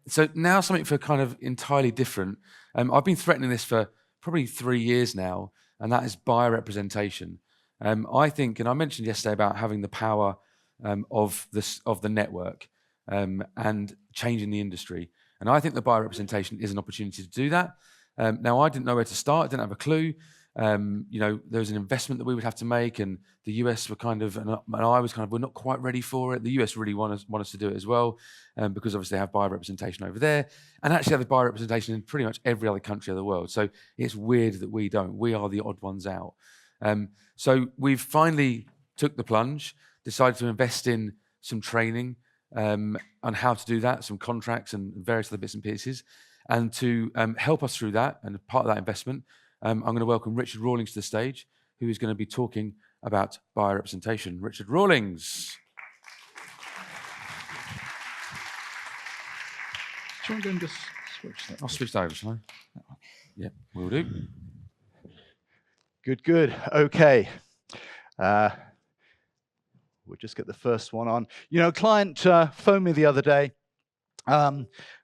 So now something for kind of entirely different. I've been threatening this for probably 3 years now, and that is buyer representation. I think, and I mentioned yesterday about having the power of the network and changing the industry. And I think the buyer representation is an opportunity to do that. Now, I didn't know where to start. I didn't have a clue. There was an investment that we would have to make, and the US were kind of, and I was kind of, we're not quite ready for it. The US really want us to do it as well, because obviously they have buyer representation over there, and actually have the buyer representation in pretty much every other country of the world. So it's weird that we don't. We are the odd ones out. So we've finally took the plunge, decided to invest in some training on how to do that, some contracts and various other bits and pieces, and to help us through that, and part of that investment, I'm going to welcome Richard Rawlings to the stage, who is going to be talking about buyer representation. Richard Rawlings. Do you want to go and just switch that? I'll switch that over, shall I? Yeah, will do. Good. Okay. We'll just get the first one on. A client phoned me the other day.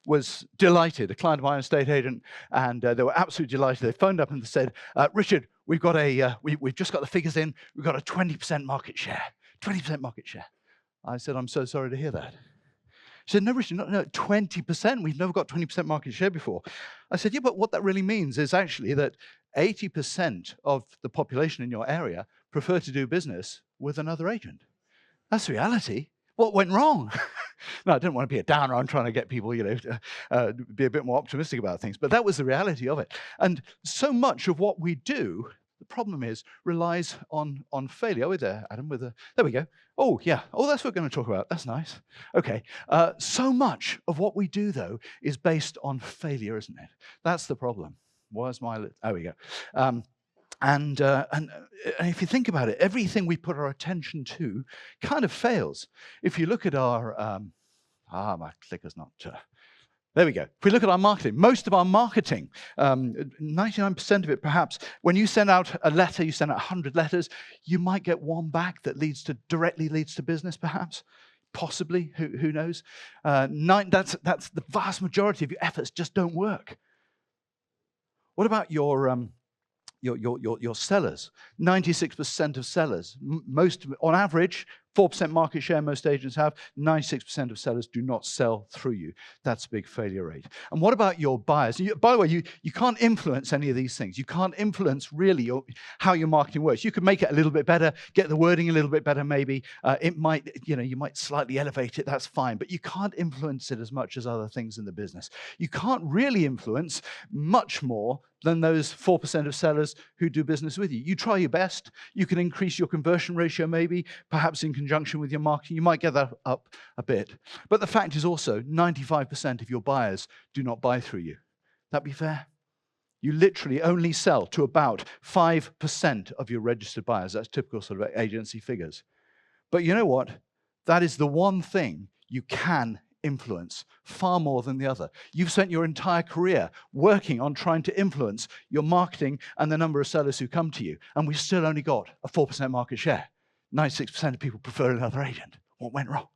Was delighted, a client of mine, an estate agent, and they were absolutely delighted. They phoned up and said, Richard, we've got we've just got the figures in. We've got a 20% market share. 20% market share. I said, I'm so sorry to hear that. She said, no, Richard, no, 20%. We've never got 20% market share before. I said, yeah, but what that really means is actually that 80% of the population in your area prefer to do business with another agent. That's the reality. What went wrong? No, I didn't want to be a downer. I'm trying to get people, to be a bit more optimistic about things. But that was the reality of it. And so much of what we do, the problem is, relies on failure. Oh, there, Adam, there we go. Oh, yeah. Oh, that's what we're going to talk about. That's nice. Okay. So much of what we do, though, is based on failure, isn't it? That's the problem. There we go. And if you think about it, everything we put our attention to kind of fails. If you look at our, my clicker's not, there we go. If we look at our marketing, most of our marketing, 99% of it perhaps, when you send out a letter, you send out 100 letters, you might get one back that directly leads to business perhaps. Possibly, who knows? That's the vast majority of your efforts just don't work. What about your sellers? 96% of sellers, on average, 4% market share most agents have, 96% of sellers do not sell through you. That's a big failure rate. And what about your buyers? By the way, you can't influence any of these things. You can't influence really how your marketing works. You could make it a little bit better, get the wording a little bit better maybe. It might, you might slightly elevate it, that's fine, but you can't influence it as much as other things in the business. You can't really influence much more than those 4% of sellers who do business with you. You try your best. You can increase your conversion ratio maybe, perhaps in conjunction with your marketing. You might get that up a bit. But the fact is also 95% of your buyers do not buy through you. That be fair? You literally only sell to about 5% of your registered buyers. That's typical sort of agency figures. But you know what? That is the one thing you can influence far more than the other. You've spent your entire career working on trying to influence your marketing and the number of sellers who come to you, and we've still only got a 4% market share. 96% of people prefer another agent. What went wrong?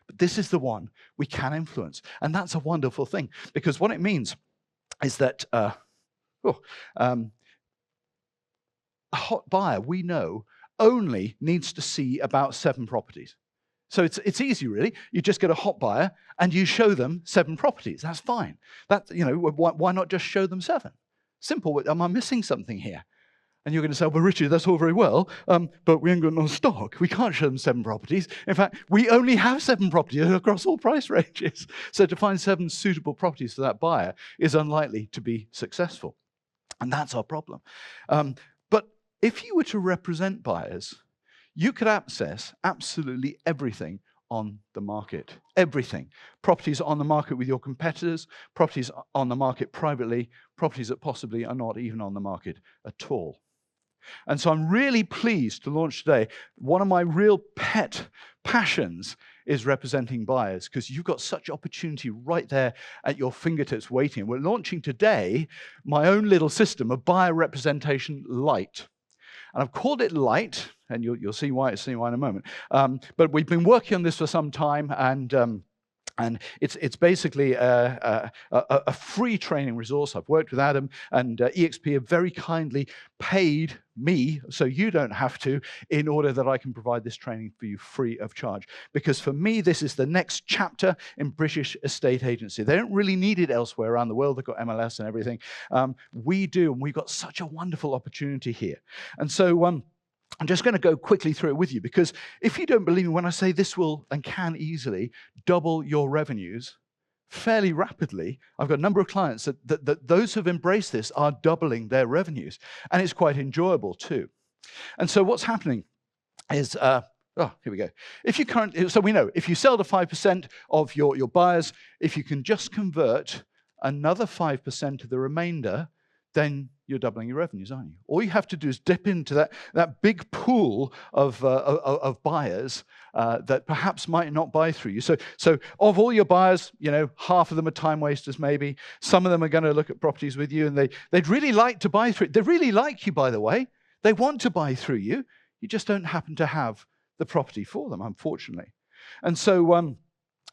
But this is the one we can influence, and that's a wonderful thing, because what it means is that a hot buyer, we know, only needs to see about 7 properties. So it's easy, really. You just get a hot buyer and you show them 7 properties. That's fine. Why not just show them 7? Simple. Am I missing something here? And you're going to say, well, Richard, that's all very well, but we ain't got no stock. We can't show them 7 properties. In fact, we only have 7 properties across all price ranges. So to find 7 suitable properties for that buyer is unlikely to be successful. And that's our problem. But if you were to represent buyers, you could access absolutely everything on the market. Everything. Properties on the market with your competitors, properties on the market privately, properties that possibly are not even on the market at all. And so I'm really pleased to launch today. One of my real pet passions is representing buyers, because you've got such opportunity right there at your fingertips waiting. We're launching today my own little system of buyer representation light. And I've called it light, and you'll see why in a moment. But we've been working on this for some time, and And it's basically a free training resource. I've worked with Adam, and eXp have very kindly paid me, so you don't have to, in order that I can provide this training for you free of charge. Because for me, this is the next chapter in British estate agency. They don't really need it elsewhere around the world. They've got MLS and everything. We do, and we've got such a wonderful opportunity here. And so I'm just going to go quickly through it with you, because if you don't believe me when I say this will and can easily double your revenues fairly rapidly, I've got a number of clients that those who've embraced this are doubling their revenues, and it's quite enjoyable too. And so what's happening is, here we go. So we know if you sell to 5% of your buyers, if you can just convert another 5% of the remainder, then you're doubling your revenues, aren't you? All you have to do is dip into that big pool of buyers that perhaps might not buy through you. So of all your buyers, half of them are time wasters maybe. Some of them are going to look at properties with you, and they'd really like to buy through. They really like you, by the way. They want to buy through you. You just don't happen to have the property for them, unfortunately. And so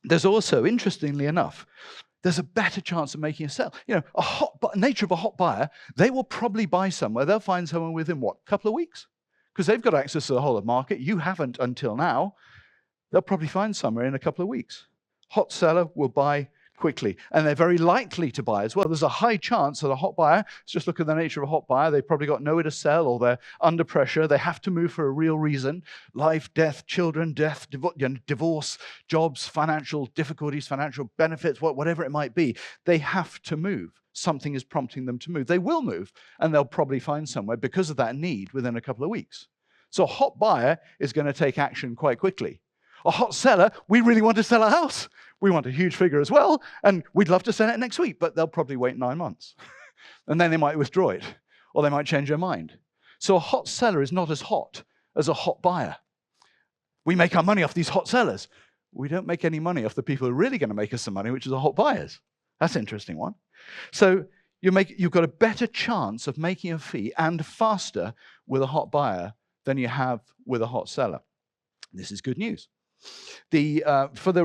there's also, interestingly enough, there's a better chance of making a sale. Nature of a hot buyer, they will probably buy somewhere. They'll find someone within, a couple of weeks? Because they've got access to the whole of the market. You haven't until now. They'll probably find somewhere in a couple of weeks. Hot seller will buy quickly, and they're very likely to buy as well. There's a high chance that a hot buyer, let's just look at the nature of a hot buyer, they've probably got nowhere to sell, or they're under pressure, they have to move for a real reason: life, death, children, divorce, jobs, financial difficulties, financial benefits, whatever it might be. They have to move. Something is prompting them to move. They will move, and they'll probably find somewhere because of that need within a couple of weeks. So a hot buyer is going to take action quite quickly. A hot seller, we really want to sell a house. We want a huge figure as well, and we'd love to sell it next week, but they'll probably wait 9 months. And then they might withdraw it, or they might change their mind. So a hot seller is not as hot as a hot buyer. We make our money off these hot sellers. We don't make any money off the people who are really going to make us some money, which is the hot buyers. That's an interesting one. So you've got a better chance of making a fee and faster with a hot buyer than you have with a hot seller. This is good news. For the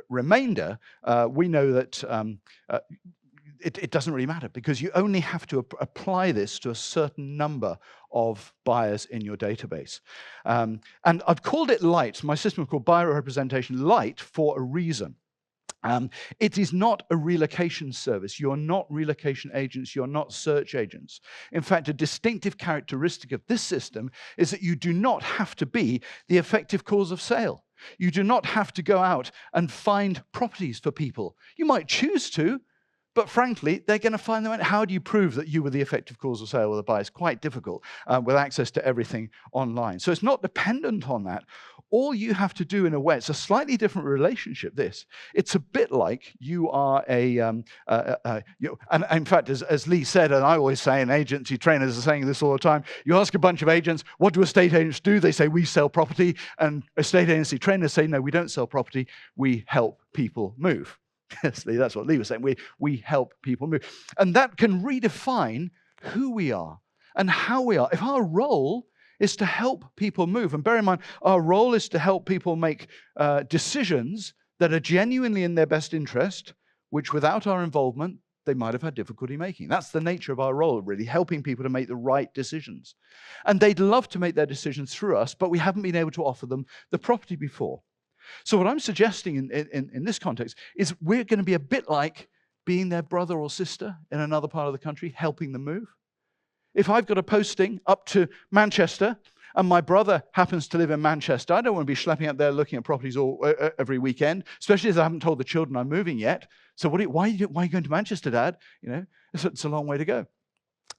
remainder, we know that it doesn't really matter, because you only have to apply this to a certain number of buyers in your database. And I've called it light. My system is called buyer representation light for a reason. It is not a relocation service. You're not relocation agents. You're not search agents. In fact, a distinctive characteristic of this system is that you do not have to be the effective cause of sale. You do not have to go out and find properties for people. You might choose to, but frankly, they're going to find them out. How do you prove that you were the effective cause of sale with a buyer? It's quite difficult with access to everything online. So it's not dependent on that. All you have to do, in a way, it's a slightly different relationship, this. It's a bit like you are and in fact, as Lee said, and I always say, and agency trainers are saying this all the time, you ask a bunch of agents, what do estate agents do? They say, we sell property. And estate agency trainers say, no, we don't sell property. We help people move. Yes, Lee, that's what Lee was saying. We help people move. And that can redefine who we are and how we are. If our role is to help people move, and bear in mind, our role is to help people make decisions that are genuinely in their best interest, which without our involvement, they might have had difficulty making. That's the nature of our role, really, helping people to make the right decisions. And they'd love to make their decisions through us, but we haven't been able to offer them the property before. So what I'm suggesting in this context is we're going to be a bit like being their brother or sister in another part of the country, helping them move. If I've got a posting up to Manchester and my brother happens to live in Manchester, I don't want to be schlepping up there looking at properties every weekend, especially as I haven't told the children I'm moving yet. So why are you going to Manchester, Dad? It's a long way to go.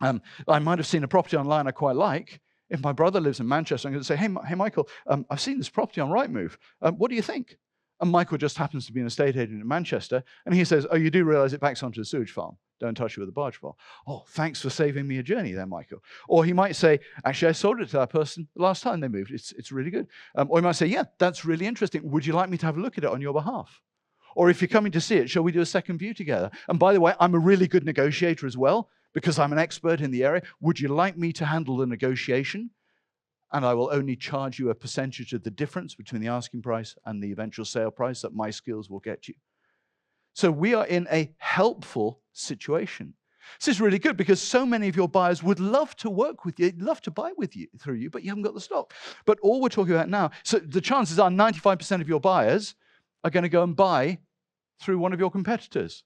I might have seen a property online I quite like. If my brother lives in Manchester, I'm going to say, hey Michael, I've seen this property on Rightmove. What do you think? And Michael just happens to be an estate agent in Manchester, and he says, oh, you do realize it backs onto the sewage farm. Don't touch it with a barge pole. Oh, thanks for saving me a journey there, Michael. Or he might say, actually, I sold it to that person the last time they moved. It's really good. Or he might say, yeah, that's really interesting. Would you like me to have a look at it on your behalf? Or if you're coming to see it, shall we do a second view together? And by the way, I'm a really good negotiator as well, because I'm an expert in the area. Would you like me to handle the negotiation? and I will only charge you a percentage of the difference between the asking price and the eventual sale price that my skills will get you. So we are in a helpful situation. This is really good because so many of your buyers would love to work with you, love to buy with you through you, but you haven't got the stock. But all we're talking about now, so the chances are 95% of your buyers are going to go and buy through one of your competitors.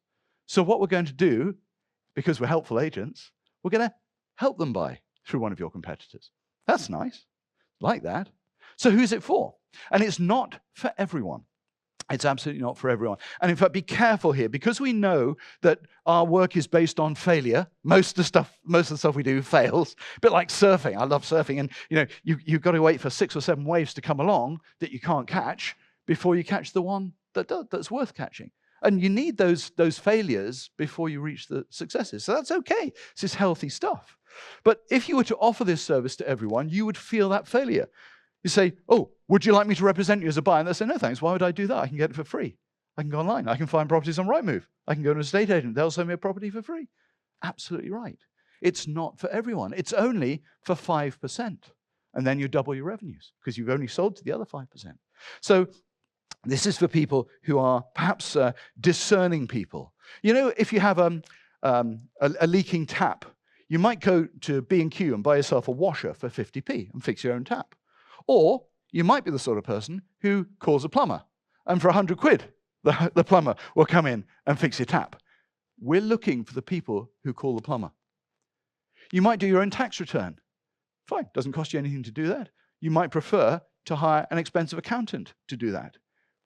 So what we're going to do, because we're helpful agents, we're going to help them buy through one of your competitors. That's nice. Like that. So who's it for? And it's not for everyone. It's absolutely not for everyone. And in fact, be careful here, because we know that our work is based on failure. Most of the stuff we do fails. A bit like surfing. I love surfing. And you've got to wait for 6 or 7 waves to come along that you can't catch before you catch the one that's worth catching. And you need those failures before you reach the successes. So that's okay. This is healthy stuff. But if you were to offer this service to everyone, you would feel that failure. You say, oh, would you like me to represent you as a buyer? And they say, no, thanks. Why would I do that? I can get it for free. I can go online. I can find properties on Rightmove. I can go to an estate agent. They'll sell me a property for free. Absolutely right. It's not for everyone. It's only for 5%. And then you double your revenues because you've only sold to the other 5%. So this is for people who are perhaps discerning people. If you have a leaking tap, you might go to B&Q and buy yourself a washer for 50p and fix your own tap. Or you might be the sort of person who calls a plumber, and for 100 quid, the plumber will come in and fix your tap. We're looking for the people who call the plumber. You might do your own tax return. Fine, doesn't cost you anything to do that. You might prefer to hire an expensive accountant to do that.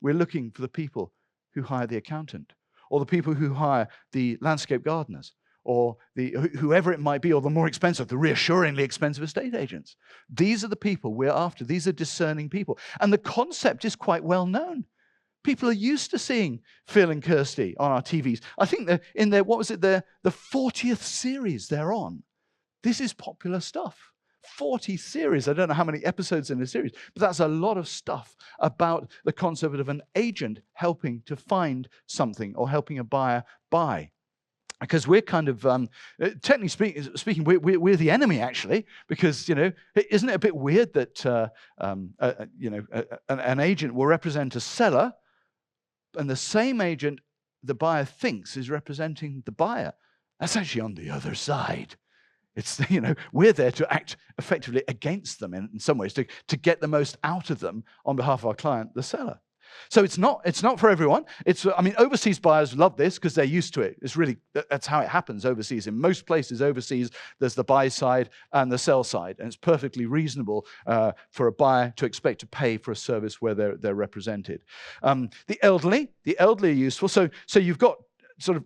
We're looking for the people who hire the accountant, or the people who hire the landscape gardeners, or whoever it might be, or the more expensive, the reassuringly expensive estate agents. These are the people we're after. These are discerning people. And the concept is quite well known. People are used to seeing Phil and Kirsty on our TVs. I think they're in their, the 40th series they're on. This is popular stuff. 40 series. I don't know how many episodes in a series, but that's a lot of stuff about the concept of an agent helping to find something or helping a buyer buy. Because we're kind of, technically speaking, we're the enemy, actually, because, isn't it a bit weird that, an agent will represent a seller, and the same agent the buyer thinks is representing the buyer? That's actually on the other side. It's, we're there to act effectively against them in some ways, to get the most out of them on behalf of our client, the seller. So it's not for everyone. Overseas buyers love this because they're used to it. That's how it happens overseas. In most places overseas, there's the buy side and the sell side, and it's perfectly reasonable for a buyer to expect to pay for a service where they're represented. The elderly are useful. So you've got sort of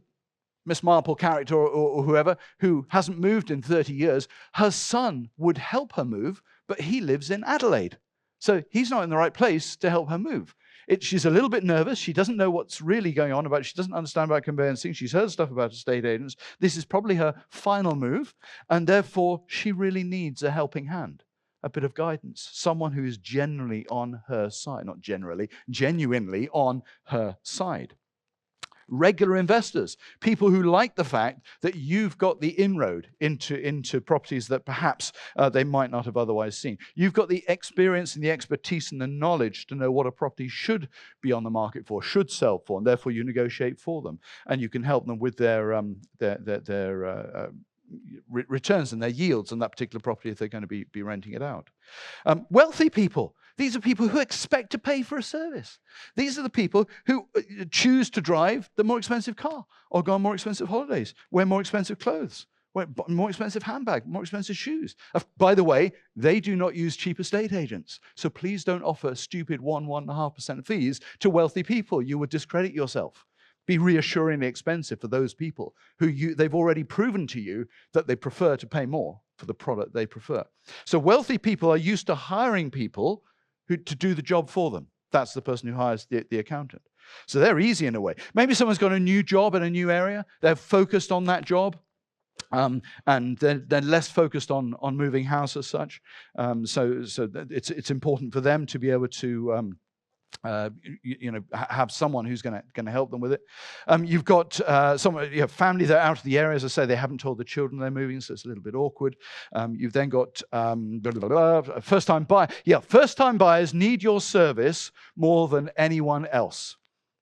Miss Marple character or whoever who hasn't moved in 30 years. Her son would help her move, but he lives in Adelaide. So he's not in the right place to help her move. She's a little bit nervous. She doesn't know what's really going on about it. She doesn't understand about conveyancing. She's heard stuff about estate agents. This is probably her final move, and therefore she really needs a helping hand, a bit of guidance, someone who is genuinely on her side. Not generally, genuinely on her side. Regular investors, people who like the fact that you've got the inroad into properties that perhaps they might not have otherwise seen. You've got the experience and the expertise and the knowledge to know what a property should be on the market for, should sell for, and therefore you negotiate for them, and you can help them with their returns and their yields on that particular property if they're going to be renting it out. Wealthy people. These are people who expect to pay for a service. These are the people who choose to drive the more expensive car or go on more expensive holidays, wear more expensive clothes, wear more expensive handbag, more expensive shoes. By the way, they do not use cheap estate agents. So please don't offer stupid 1.5% fees to wealthy people. You would discredit yourself. Be reassuringly expensive for those people who they've already proven to you that they prefer to pay more for the product they prefer. So wealthy people are used to hiring people to do the job for them. That's the person who hires the accountant. So they're easy in a way. Maybe someone's got a new job in a new area. They're focused on that job. And they're less focused on moving house as such. So it's important for them to be able to have someone who's going to help them with it. You've got family that are out of the area. As I say, they haven't told the children they're moving, so it's a little bit awkward. You've then got first-time buyer. Yeah, first-time buyers need your service more than anyone else,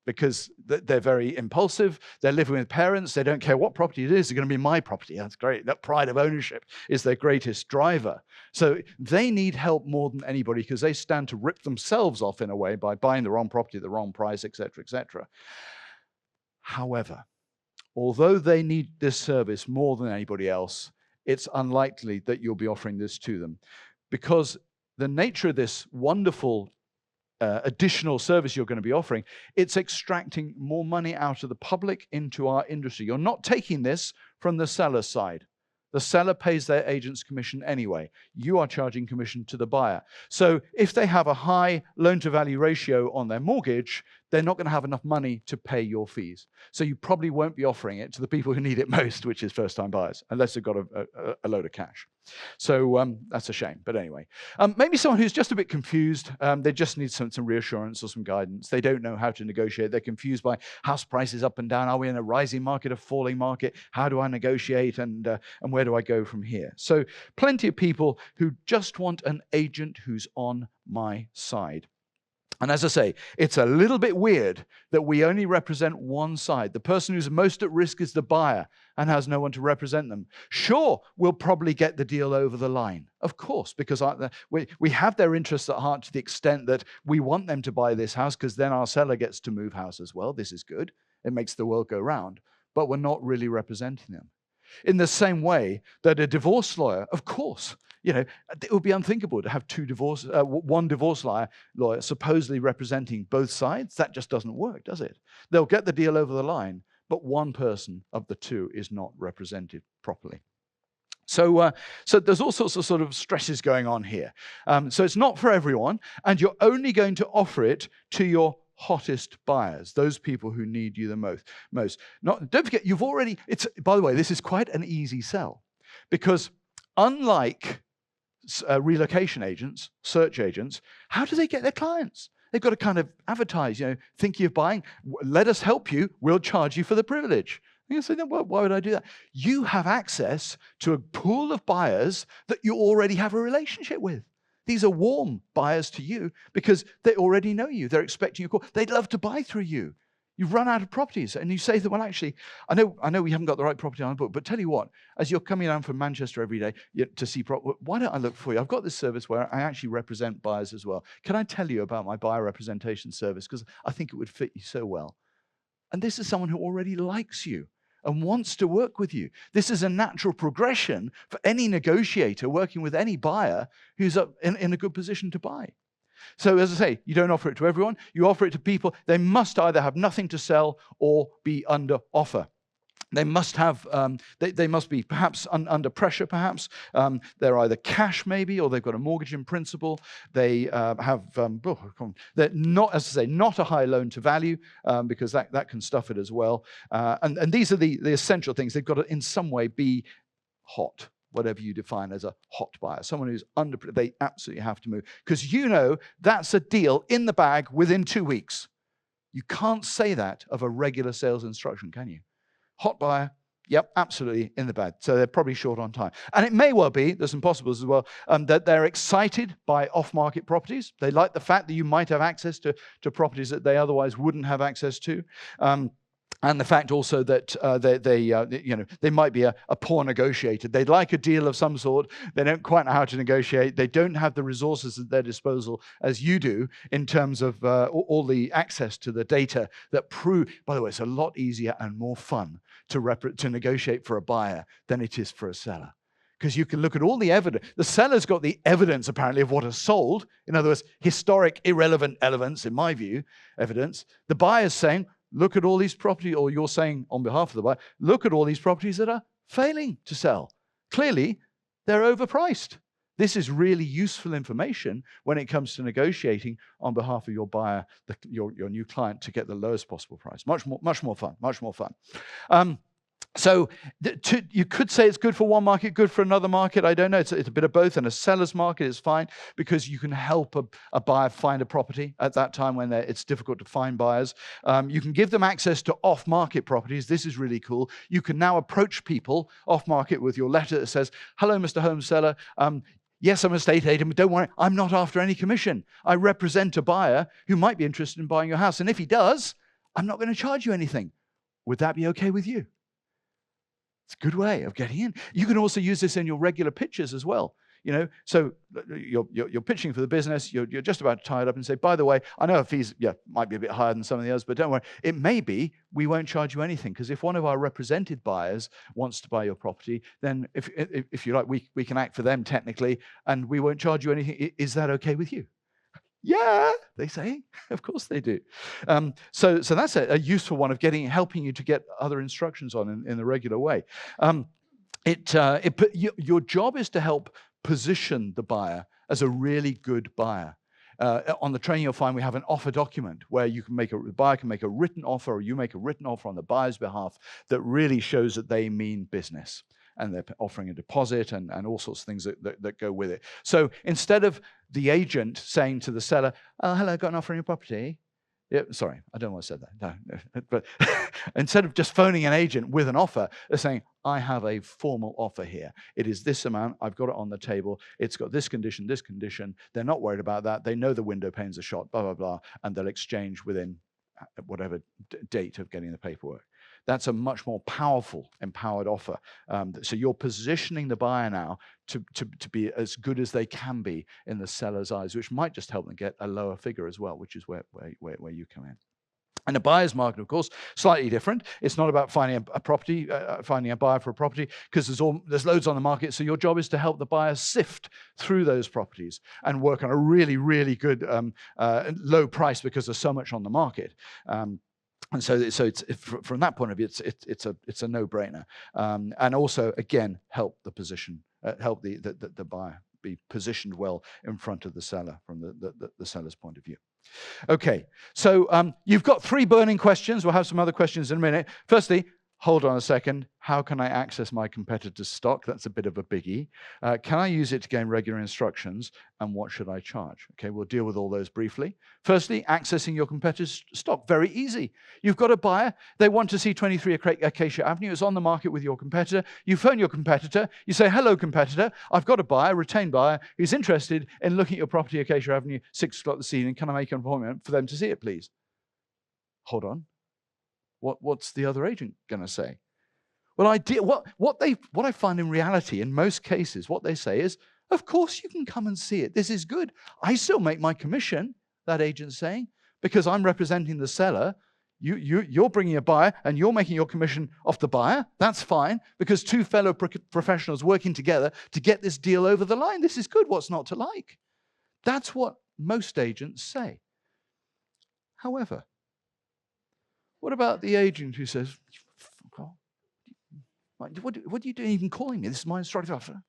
because they're very impulsive. They're living with parents. They don't care what property it is. It's going to be my property. That's great. That pride of ownership is their greatest driver. So they need help more than anybody, because they stand to rip themselves off in a way by buying the wrong property at the wrong price, etc., etc. However, although they need this service more than anybody else, it's unlikely that you'll be offering this to them, because the nature of this wonderful additional service you're going to be offering, it's extracting more money out of the public into our industry. You're not taking this from the seller's side. The seller pays their agent's commission anyway. You are charging commission to the buyer. So if they have a high loan-to-value ratio on their mortgage, they're not going to have enough money to pay your fees. So you probably won't be offering it to the people who need it most, which is first-time buyers, unless they've got a load of cash. So that's a shame. But anyway, maybe someone who's just a bit confused. They just need some reassurance or some guidance. They don't know how to negotiate. They're confused by house prices up and down. Are we in a rising market, a falling market? How do I negotiate, and where do I go from here? So plenty of people who just want an agent who's on my side. And as I say, it's a little bit weird that we only represent one side. The person who's most at risk is the buyer and has no one to represent them. Sure, we'll probably get the deal over the line, of course, because we have their interests at heart to the extent that we want them to buy this house, because then our seller gets to move house as well. This is good. It makes the world go round. But we're not really representing them. In the same way that a divorce lawyer, of course, it would be unthinkable to have one divorce lawyer supposedly representing both sides. That just doesn't work, does it? They'll get the deal over the line, but one person of the two is not represented properly. So there's all sorts of sort of stresses going on here. So it's not for everyone, and you're only going to offer it to your hottest buyers, those people who need you the most. Don't forget, by the way, this is quite an easy sell, because unlike relocation agents, search agents, how do they get their clients? They've got to kind of advertise, thinking of buying, let us help you, we'll charge you for the privilege. And you say, no, why would I do that? You have access to a pool of buyers that you already have a relationship with. These are warm buyers to you because they already know you. They're expecting your call. They'd love to buy through you. You've run out of properties, and you say to them, well, actually, I know we haven't got the right property on the book, but tell you what, as you're coming down from Manchester every day to see property, why don't I look for you? I've got this service where I actually represent buyers as well. Can I tell you about my buyer representation service? Because I think it would fit you so well. And this is someone who already likes you and wants to work with you. This is a natural progression for any negotiator working with any buyer who's in a good position to buy. So as I say, you don't offer it to everyone. You offer it to people. They must either have nothing to sell or be under offer. They must have. They must be perhaps under pressure. Perhaps they're either cash, maybe, or they've got a mortgage in principle. They have. They're not, as I say, not a high loan to value, because that can stuff it as well. And these are the essential things. They've got to, in some way, be hot. Whatever you define as a hot buyer, someone who's they absolutely have to move, because that's a deal in the bag within 2 weeks. You can't say that of a regular sales instruction, can you? Hot buyer, yep, absolutely in the bag. So they're probably short on time. And it may well be, there's some possibles as well, that they're excited by off-market properties. They like the fact that you might have access to properties that they otherwise wouldn't have access to. And the fact also that they might be a poor negotiator. They'd like a deal of some sort. They don't quite know how to negotiate. They don't have the resources at their disposal as you do in terms of all the access to the data that prove. By the way, it's a lot easier and more fun to negotiate for a buyer than it is for a seller. Because you can look at all the evidence. The seller's got the evidence, apparently, of what has sold. In other words, historic, irrelevant evidence, in my view, evidence. The buyer's saying, look at all these properties, or you're saying on behalf of the buyer, look at all these properties that are failing to sell. Clearly, they're overpriced. This is really useful information when it comes to negotiating on behalf of your buyer, your new client, to get the lowest possible price. Much more fun. So you could say it's good for one market, good for another market. I don't know. It's a bit of both. And a seller's market is fine because you can help a buyer find a property at that time when it's difficult to find buyers. You can give them access to off-market properties. This is really cool. You can now approach people off-market with your letter that says, hello, Mr. Home Seller. Yes, I'm an estate agent, but don't worry, I'm not after any commission. I represent a buyer who might be interested in buying your house. And if he does, I'm not going to charge you anything. Would that be okay with you? It's a good way of getting in. You can also use this in your regular pitches as well. So you're pitching for the business, you're just about to tie it up and say, by the way, I know our fees might be a bit higher than some of the others, but don't worry, it may be we won't charge you anything, because if one of our represented buyers wants to buy your property, then if you like, we can act for them technically, and we won't charge you anything. Is that okay with you? Yeah, they say. Of course they do. So that's a useful one of helping you to get other instructions on in the regular way. Your job is to help position the buyer as a really good buyer. On the training, you'll find we have an offer document where the buyer can make a written offer, or you make a written offer on the buyer's behalf that really shows that they mean business. And they're offering a deposit and all sorts of things that go with it. So instead of the agent saying to the seller, oh, hello, got an offer on your property? Yeah, sorry, I don't want to say that. No. But instead of just phoning an agent with an offer, they're saying, I have a formal offer here. It is this amount. I've got it on the table. It's got this condition, this condition. They're not worried about that. They know the window panes are shot, blah, blah, blah. And they'll exchange within whatever date of getting the paperwork. That's a much more powerful, empowered offer. So you're positioning the buyer now to be as good as they can be in the seller's eyes, which might just help them get a lower figure as well, which is where you come in. And the buyer's market, of course, slightly different. It's not about finding a property, finding a buyer for a property, because there's loads on the market. So your job is to help the buyer sift through those properties and work on a really, really good low price, because there's so much on the market. And so it's from that point of view, it's a no-brainer. And also, again, help the position, help the buyer be positioned well in front of the seller from the seller's point of view. Okay, so you've got 3 burning questions. We'll have some other questions in a minute. Firstly, hold on a second. How can I access my competitor's stock? That's a bit of a biggie. Can I use it to gain regular instructions? And what should I charge? Okay, we'll deal with all those briefly. Firstly, accessing your competitor's stock. Very easy. You've got a buyer. They want to see 23 Acacia Avenue. It's on the market with your competitor. You phone your competitor. You say, hello, competitor. I've got a buyer, retained buyer, who's interested in looking at your property, Acacia Avenue, 6 o'clock this evening. Can I make an appointment for them to see it, please? Hold on. What's the other agent going to say? Well, what I find in reality, in most cases, what they say is, of course you can come and see it. This is good. I still make my commission, that agent's saying, because I'm representing the seller. You're bringing a buyer and you're making your commission off the buyer. That's fine, because 2 fellow professionals working together to get this deal over the line. This is good. What's not to like? That's what most agents say. However, what about the agent who says, what are you doing even calling me? This is my instructor.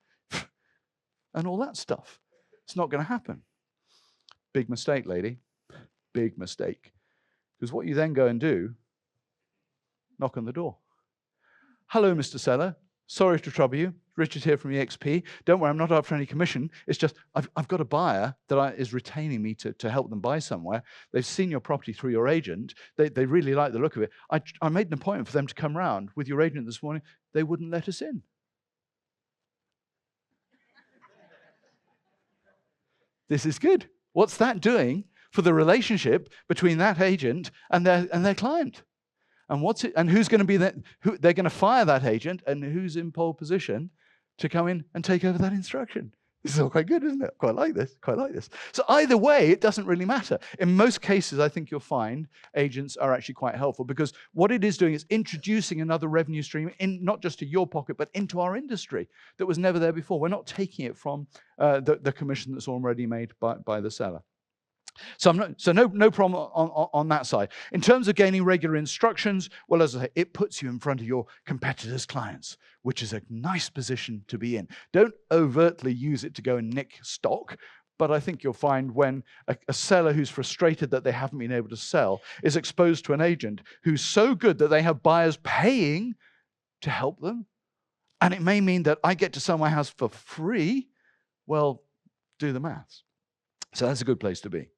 And all that stuff. It's not going to happen. Big mistake, lady. Big mistake. Because what you then go and do, knock on the door. Hello, Mr. Seller. Sorry to trouble you. Richard here from eXp. Don't worry, I'm not after any commission. It's just I've got a buyer that is retaining me to help them buy somewhere. They've seen your property through your agent. They really like the look of it. I made an appointment for them to come round with your agent this morning. They wouldn't let us in. This is good. What's that doing for the relationship between that agent and their client? And who's going to be that? They're going to fire that agent, and who's in pole position to come in and take over that instruction? This is all quite good, isn't it? Quite like this. So either way, it doesn't really matter. In most cases, I think you'll find agents are actually quite helpful, because what it is doing is introducing another revenue stream, in not just to your pocket, but into our industry that was never there before. We're not taking it from the commission that's already made by the seller. So no problem on that side. In terms of gaining regular instructions, well, as I say, it puts you in front of your competitors' clients, which is a nice position to be in. Don't overtly use it to go and nick stock, but I think you'll find when a seller who's frustrated that they haven't been able to sell is exposed to an agent who's so good that they have buyers paying to help them. And it may mean that I get to sell my house for free. Well, do the maths. So that's a good place to be.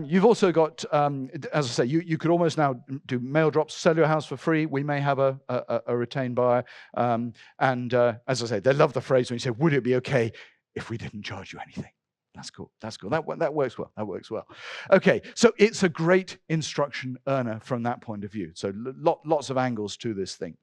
You've also got, as I say, you could almost now do mail drops, sell your house for free. We may have a retained buyer. As I say, they love the phrase when you say, would it be okay if we didn't charge you anything? That's cool. That's cool. That works well. That works well. Okay, so it's a great instruction earner from that point of view. So lots of angles to this thing.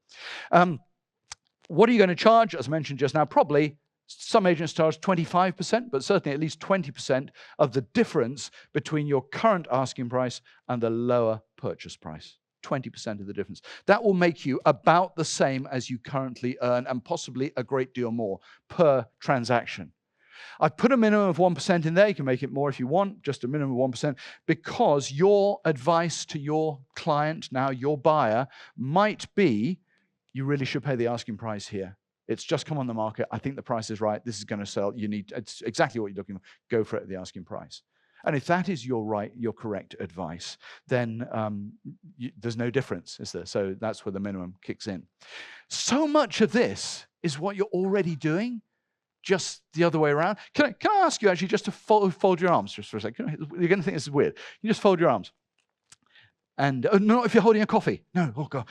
What are you going to charge? As I mentioned just now, probably some agents charge 25%, but certainly at least 20% of the difference between your current asking price and the lower purchase price. 20% of the difference. That will make you about the same as you currently earn, and possibly a great deal more per transaction. I've put a minimum of 1% in there. You can make it more if you want, just a minimum of 1%, because your advice to your client, now your buyer, might be, you really should pay the asking price here. It's just come on the market. I think the price is right. This is going to sell. It's exactly what you're looking for. Go for it at the asking price. And if that is your correct advice, then there's no difference, is there? So that's where the minimum kicks in. So much of this is what you're already doing, just the other way around. Can I ask you actually just to fold your arms just for a second? You're going to think this is weird. You just fold your arms. And not if you're holding a coffee. No, oh God.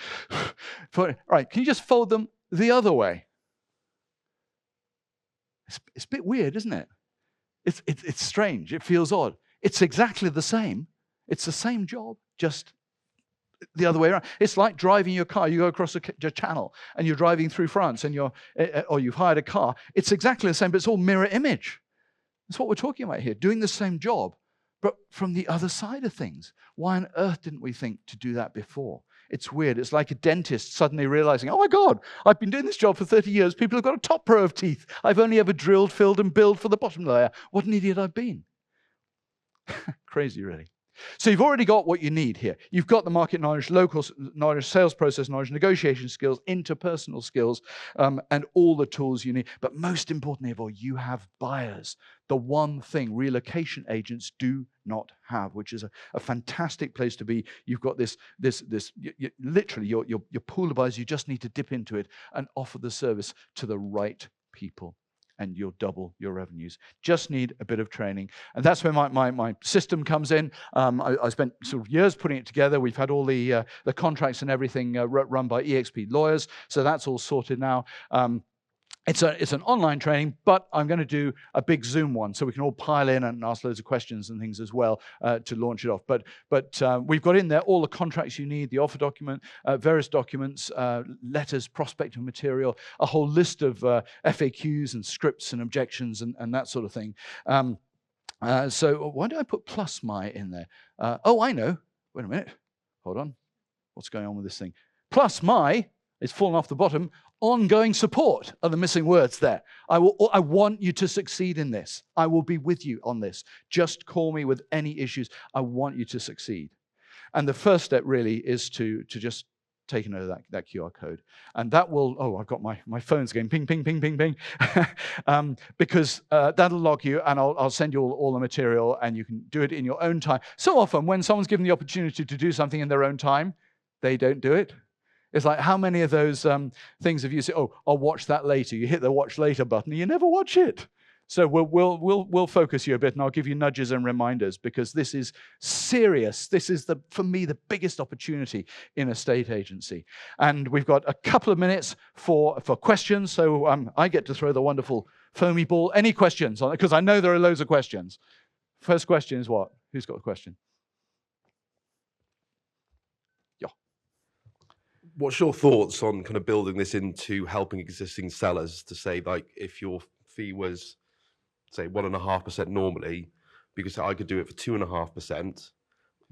All right, can you just fold them the other way? It's a bit weird, isn't it? It's strange. It feels odd. It's exactly the same. It's the same job, just the other way around. It's like driving your car. You go across a channel and you're driving through France and or you've hired a car. It's exactly the same, but it's all mirror image. That's what we're talking about here, doing the same job, but from the other side of things. Why on earth didn't we think to do that before? It's weird. It's like a dentist suddenly realizing, oh my God, I've been doing this job for 30 years. People have got a top row of teeth. I've only ever drilled, filled, and billed for the bottom layer. What an idiot I've been. Crazy, really. So you've already got what you need here. You've got the market knowledge, local knowledge, sales process knowledge, negotiation skills, interpersonal skills, and all the tools you need. But most importantly of all, you have buyers. The one thing relocation agents do not have, which is a fantastic place to be. You've got this literally your pool of buyers. You just need to dip into it and offer the service to the right people, and you'll double your revenues. Just need a bit of training. And that's where my system comes in. I spent sort of years putting it together. We've had all the contracts and everything run by eXp lawyers, so that's all sorted now. It's an online training, but I'm going to do a big Zoom one so we can all pile in and ask loads of questions and things as well to launch it off. But we've got in there all the contracts you need, the offer document, various documents, letters, prospective material, a whole list of FAQs and scripts and objections and that sort of thing. So why did I put plus my in there? Oh, I know. Wait a minute. Hold on. What's going on with this thing? Plus my, it's fallen off the bottom. Ongoing support are the missing words there. I want you to succeed in this. I will be with you on this. Just call me with any issues. I want you to succeed. And the first step really is to just take a note of that QR code. And that will, I've got my phone's going ping, ping, ping, ping, ping. Because that'll log you, and I'll send you all the material, and you can do it in your own time. So often when someone's given the opportunity to do something in their own time, they don't do it. It's like, how many of those things have you said, I'll watch that later? You hit the watch later button and you never watch it. So we'll focus you a bit, and I'll give you nudges and reminders, because this is serious. This is, for me, the biggest opportunity in a estate agency. And we've got a couple of minutes for questions. So I get to throw the wonderful foamy ball. Any questions on it? Because I know there are loads of questions. First question is what? Who's got a question? What's your thoughts on kind of building this into helping existing sellers to say, like, if your fee was, say, 1.5% normally, because I could do it for 2.5%,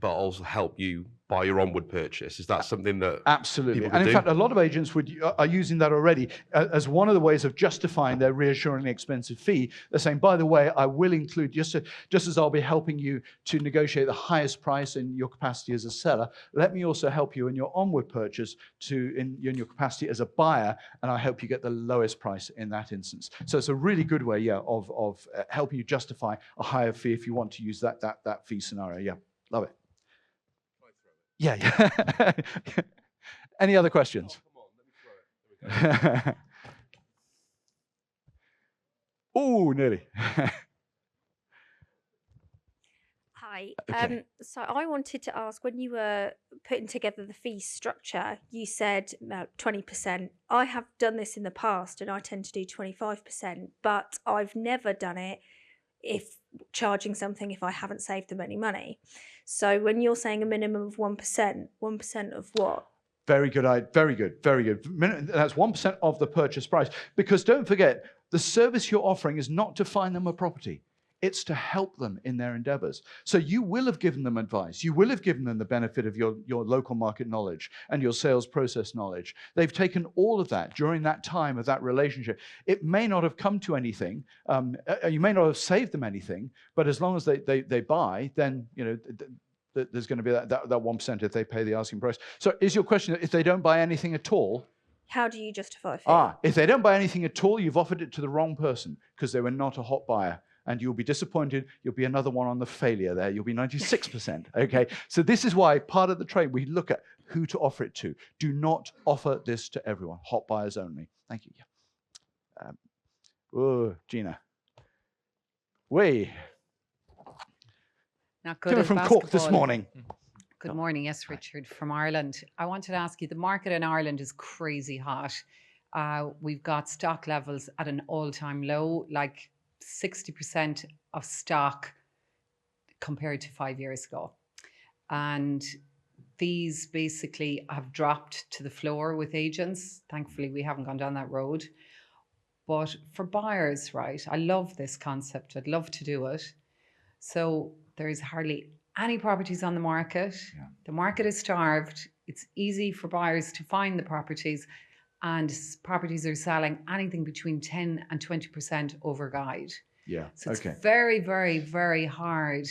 but also help you buy your onward purchase? Is that something that absolutely? People and in do? fact, a lot of agents are using that already as one of the ways of justifying their reassuringly expensive fee. They're saying, by the way, I will include, just as I'll be helping you to negotiate the highest price in your capacity as a seller, let me also help you in your onward purchase in your capacity as a buyer, and I help you get the lowest price in that instance. So it's a really good way, of helping you justify a higher fee if you want to use that fee scenario. Yeah, love it. Yeah. Any other questions? Oh, come on, let me throw it. Oh, nearly. Hi. Okay. So I wanted to ask, when you were putting together the fee structure, you said about 20%. I have done this in the past and I tend to do 25%, but I've never done it if charging something if I haven't saved them any money. So when you're saying a minimum of 1%, 1% of what? Very good. Very good. Very good. That's 1% of the purchase price. Because don't forget, the service you're offering is not to find them a property. It's to help them in their endeavors. So you will have given them advice. You will have given them the benefit of your local market knowledge and your sales process knowledge. They've taken all of that during that time of that relationship. It may not have come to anything. You may not have saved them anything, but as long as they buy, then, you know, there's going to be that 1% if they pay the asking price. So is your question, if they don't buy anything at all? How do you justify a fee? If they don't buy anything at all, you've offered it to the wrong person because they were not a hot buyer. And you'll be disappointed. You'll be another one on the failure there. You'll be 96%. Okay. So this is why part of the trade, we look at who to offer it to. Do not offer this to everyone. Hot buyers only. Thank you. Yeah. Gina. Not good Coming at from basketball. Cork this morning. Good morning. Yes, Richard from Ireland. I wanted to ask you, the market in Ireland is crazy hot. We've got stock levels at an all-time low, like 60% of stock compared to 5 years ago. And these basically have dropped to the floor with agents. Thankfully, we haven't gone down that road. But for buyers, right, I love this concept. I'd love to do it. So there's hardly any properties on the market. Yeah. The market is starved. It's easy for buyers to find the properties, and properties are selling anything between 10 and 20% over guide. Yeah. So it's Okay. very, very, very hard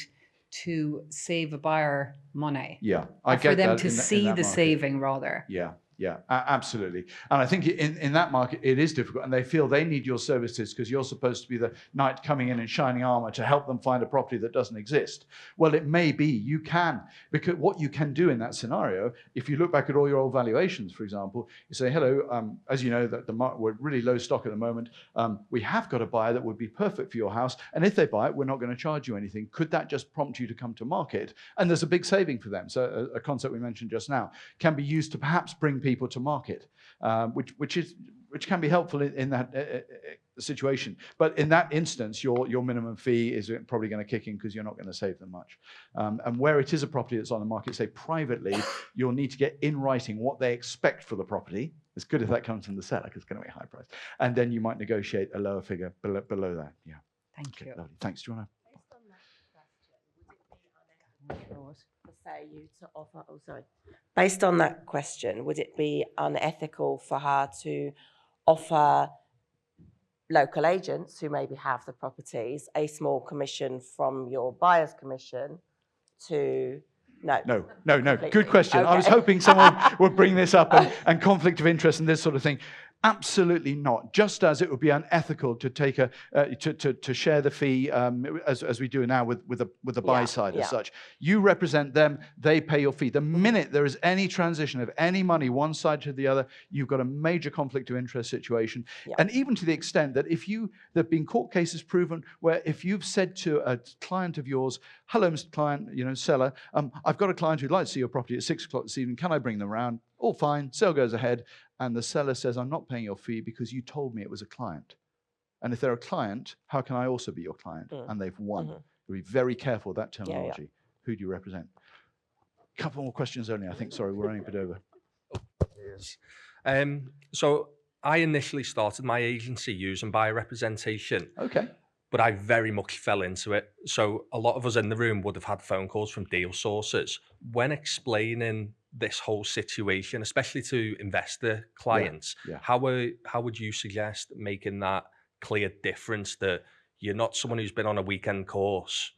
to save a buyer money. Yeah. Or for them to in see that the market. saving rather. Yeah. Yeah, absolutely. And I think in that market, it is difficult. And they feel they need your services because you're supposed to be the knight coming in shining armor to help them find a property that doesn't exist. Well, it may be you can, because what you can do in that scenario, if you look back at all your old valuations, for example, you say, hello, as you know, that we're really low stock at the moment. We have got a buyer that would be perfect for your house. And if they buy it, we're not going to charge you anything. Could that just prompt you to come to market? And there's a big saving for them. So a concept we mentioned just now can be used to perhaps bring people to market, which can be helpful in that situation. But in that instance, your minimum fee is probably going to kick in because you're not going to save them much. And where it is a property that's on the market, say privately, you'll need to get in writing what they expect for the property. It's good if that comes from the seller because it's going to be a high price. And then you might negotiate a lower figure below that. Yeah. Thank you. Lovely. Thanks. Do you want to? Based on that question, would it be unethical for her to offer local agents who maybe have the properties a small commission from your buyer's commission to... No. Good question. Okay. I was hoping someone would bring this up and conflict of interest and this sort of thing. Absolutely not. Just as it would be unethical to take to share the fee as we do now with the buy side as such. You represent them; they pay your fee. The minute there is any transition of any money one side to the other, you've got a major conflict of interest situation. And even to the extent that there have been court cases proven where if you've said to a client of yours, "Hello, Mr. Client, seller, I've got a client who'd like to see your property at 6 o'clock this evening. Can I bring them around?" All fine. Sale goes ahead. And the seller says, "I'm not paying your fee because you told me it was a client. And if they're a client, how can I also be your client?" And they've won. You'll be very careful with that terminology. Who do you represent? A couple more questions only, I think. Sorry, we're running a bit over. Yes. So I initially started my agency using buyer representation. Okay. But I very much fell into it. So a lot of us in the room would have had phone calls from deal sources. When explaining this whole situation, especially to investor clients, how would you suggest making that clear difference that you're not someone who's been on a weekend course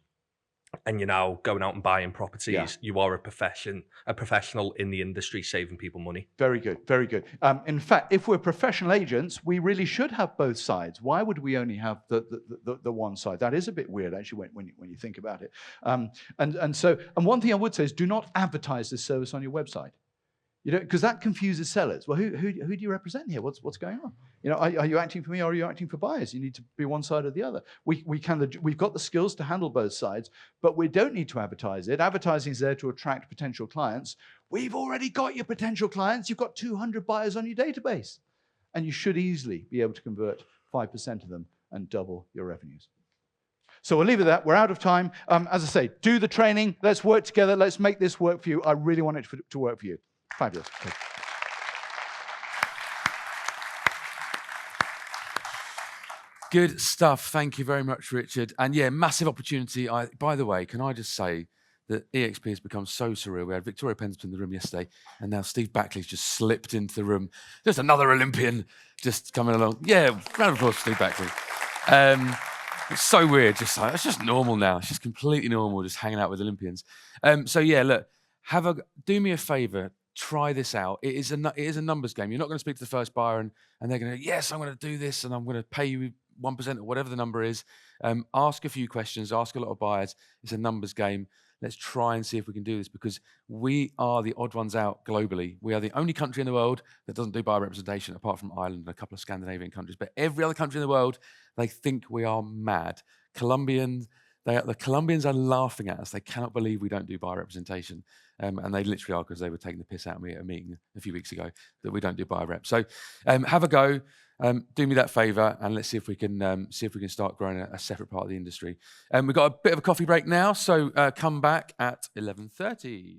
and you're now going out and buying properties? You are a professional in the industry saving people money. Very good, very good. In fact, if we're professional agents, we really should have both sides. Why would we only have the one side? That is a bit weird, actually, when you think about it. And one thing I would say is do not advertise this service on your website. You know, because that confuses sellers. Well, who do you represent here? What's going on? You know, are you acting for me or are you acting for buyers? You need to be one side or the other. We've got the skills to handle both sides, but we don't need to advertise it. Advertising is there to attract potential clients. We've already got your potential clients. You've got 200 buyers on your database, and you should easily be able to convert 5% of them and double your revenues. So we'll leave it at that. We're out of time. As I say, do the training. Let's work together. Let's make this work for you. I really want it to work for you. Fabulous. Okay. Good stuff. Thank you very much, Richard. And yeah, massive opportunity. By the way, can I just say that eXp has become so surreal. We had Victoria Pendleton in the room yesterday, and now Steve Backley's just slipped into the room. Just another Olympian just coming along. Yeah, round of applause for Steve Backley. It's so weird. Just like, it's just normal now. It's just completely normal, just hanging out with Olympians. So yeah, look, do me a favor. Try this out. It is a numbers game. You're not going to speak to the first buyer and they're going to, yes, I'm going to do this and I'm going to pay you 1% or whatever the number is. Ask a few questions, ask a lot of buyers. It's a numbers game. Let's try and see if we can do this, because we are the odd ones out globally. We are the only country in the world that doesn't do buyer representation, apart from Ireland and a couple of Scandinavian countries. But every other country in the world, they think we are mad. The Colombians are laughing at us. They cannot believe we don't do buyer representation. And they literally are, because they were taking the piss out of me at a meeting a few weeks ago that we don't do buyer rep. So have a go. Do me that favour, and let's see if we can start growing a separate part of the industry. We've got a bit of a coffee break now, so come back at 11:30.